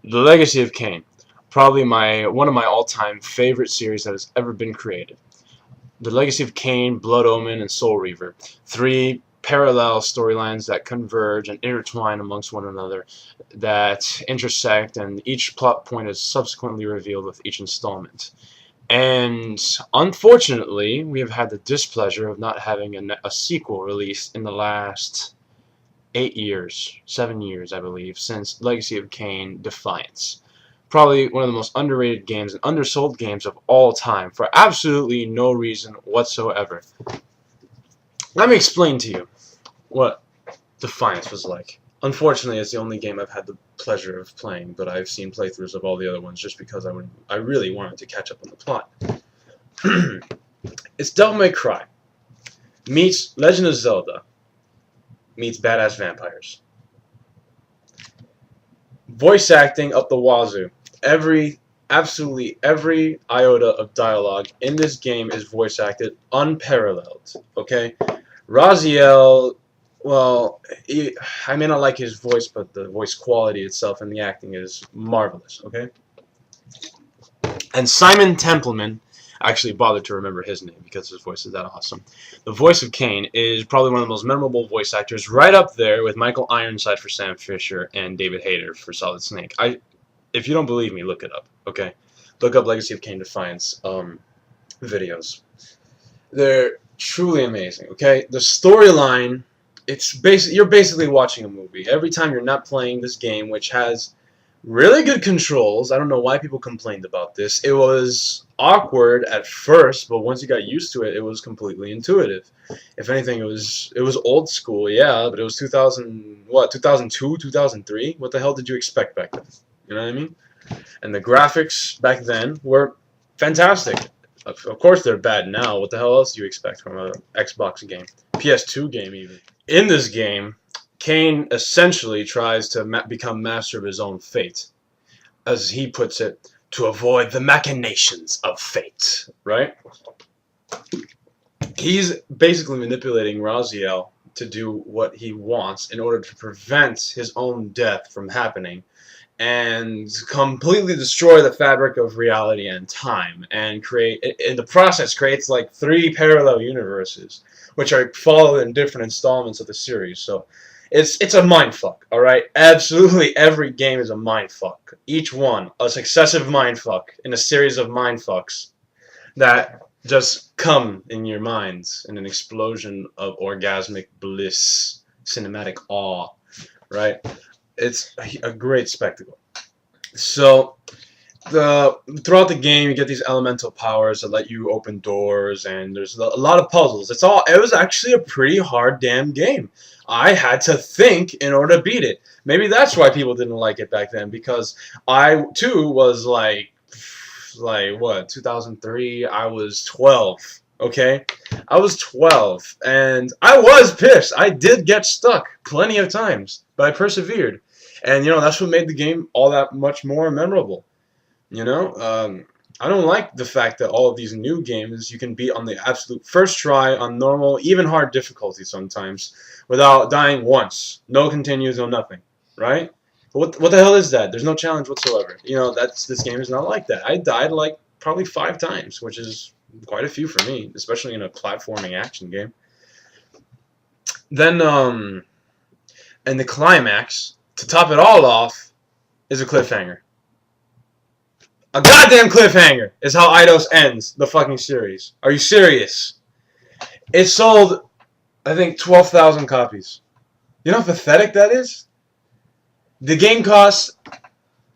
The Legacy of Kain, probably one of my all-time favorite series that has ever been created. The Legacy of Kain, Blood Omen, and Soul Reaver, three parallel storylines that converge and intertwine amongst one another, that intersect, and each plot point is subsequently revealed with each installment. And unfortunately, we have had the displeasure of not having a sequel released in the last 8 years, 7 years, I believe, since Legacy of Kain Defiance. Probably one of the most underrated games and undersold games of all time for absolutely no reason whatsoever. Let me explain to you what Defiance was like. Unfortunately, it's the only game I've had the pleasure of playing, but I've seen playthroughs of all the other ones just because I really wanted to catch up on the plot. It's Devil May Cry meets Legend of Zelda meets Badass Vampires. Voice acting up the wazoo. Absolutely every iota of dialogue in this game is voice acted unparalleled. Okay, Raziel, well, I may not like his voice, but the voice quality itself and the acting is marvelous. Okay, and Simon Templeman, I actually bothered to remember his name because his voice is that awesome. The voice of Kain is probably one of the most memorable voice actors, right up there with Michael Ironside for Sam Fisher and David Hayter for Solid Snake. If you don't believe me, look it up. Okay, look up Legacy of Kain Defiance videos. They're truly amazing. Okay, the storyline, you're basically watching a movie every time you're not playing this game, which has really good controls. I don't know why people complained about this. It was awkward at first, but once you got used to it, it was completely intuitive. If anything, it was old school, yeah, but it was 2002, 2003? What the hell did you expect back then? You know what I mean? And the graphics back then were fantastic. Of course they're bad now. What the hell else do you expect from an Xbox game? PS2 game, even. In this game, Kain essentially tries to become master of his own fate. As he puts it, to avoid the machinations of fate, right? He's basically manipulating Raziel to do what he wants in order to prevent his own death from happening and completely destroy the fabric of reality and time, and in the process creates like 3 parallel universes which are followed in different installments of the series. So it's a mindfuck, alright? Absolutely every game is a mindfuck. Each one a successive mindfuck in a series of mindfucks that just come in your minds in an explosion of orgasmic bliss, cinematic awe, right? It's a great spectacle. So throughout the game, you get these elemental powers that let you open doors, and there's a lot of puzzles. It was actually a pretty hard damn game. I had to think in order to beat it. Maybe that's why people didn't like it back then, because I too was like what, 2003? I was 12. Okay, I was 12, and I was pissed. I did get stuck plenty of times, but I persevered. And, that's what made the game all that much more memorable. I don't like the fact that all of these new games you can beat on the absolute first try on normal, even hard difficulty sometimes, without dying once. No continues, no nothing, right? But what the hell is that? There's no challenge whatsoever. This game is not like that. I died like probably 5 times, which is quite a few for me, especially in a platforming action game. Then, and the climax, to top it all off, is a cliffhanger. A goddamn cliffhanger is how Eidos ends the fucking series. Are you serious? It sold, I think, 12,000 copies. You know how pathetic that is? The game cost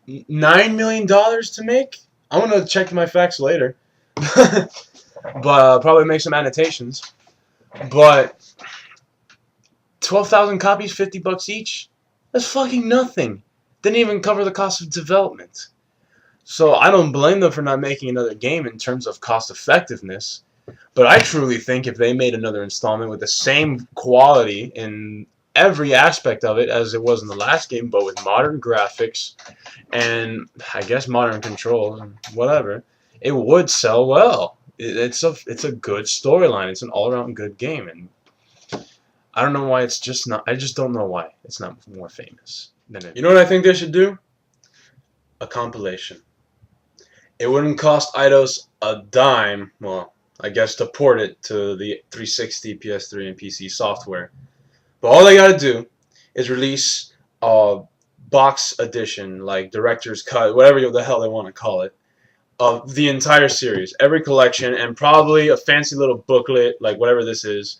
$9 million to make? I'm going to check my facts later. But probably make some annotations. But 12,000 copies, $50 each? That's fucking nothing. Didn't even cover the cost of development. So I don't blame them for not making another game in terms of cost effectiveness. But I truly think if they made another installment with the same quality in every aspect of it as it was in the last game, but with modern graphics and I guess modern controls and whatever, it would sell well. It's a good storyline. It's an all-around good game, and I don't know why it's just not. I just don't know why it's not more famous than it. You know what I think they should do? a compilation. It wouldn't cost Eidos a dime, well, I guess to port it to the 360, PS3, and PC software. But all they gotta do is release a box edition, like director's cut, whatever the hell they want to call it, of the entire series, every collection, and probably a fancy little booklet, like whatever this is,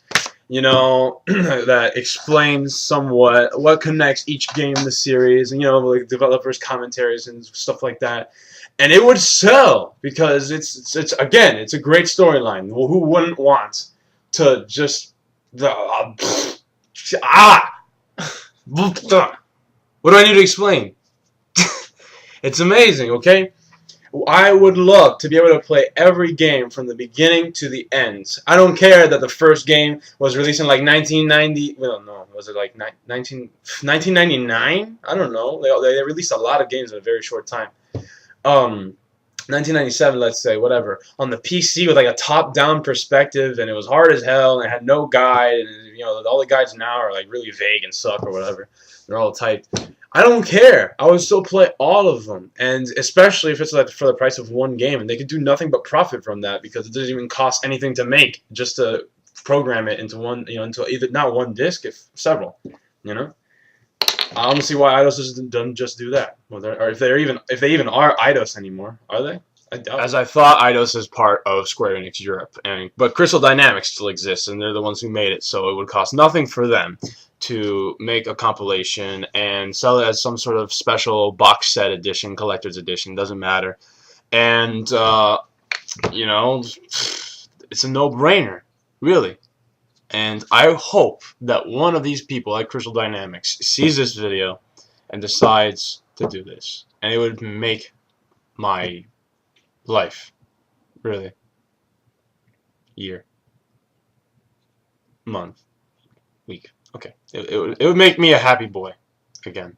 that explains somewhat what connects each game in the series, and like developers' commentaries and stuff like that. And it would sell because it's again, it's a great storyline. Well, who wouldn't want to just what do I need to explain? It's amazing, okay? I would love to be able to play every game from the beginning to the end. I don't care that the first game was released in like 1990. Well, no, was it like 1999? I don't know. They released a lot of games in a very short time. 1997, let's say, whatever, on the PC with like a top-down perspective, and it was hard as hell, and it had no guide, and all the guides now are like really vague and suck or whatever. They're all typed. I don't care. I would still play all of them, and especially if it's like for the price of one game, and they could do nothing but profit from that because it doesn't even cost anything to make, just to program it into one, into either not one disc, if several, I don't see why Eidos doesn't just do that. Or if they even are Eidos anymore, are they? I doubt. As I thought, Eidos is part of Square Enix Europe, but Crystal Dynamics still exists, and they're the ones who made it, so it would cost nothing for them to make a compilation and sell it as some sort of special box set edition, collector's edition, doesn't matter. And, it's a no-brainer, really. And I hope that one of these people at Crystal Dynamics sees this video and decides to do this. And it would make my life, really, year, month, week. Okay, it would make me a happy boy again.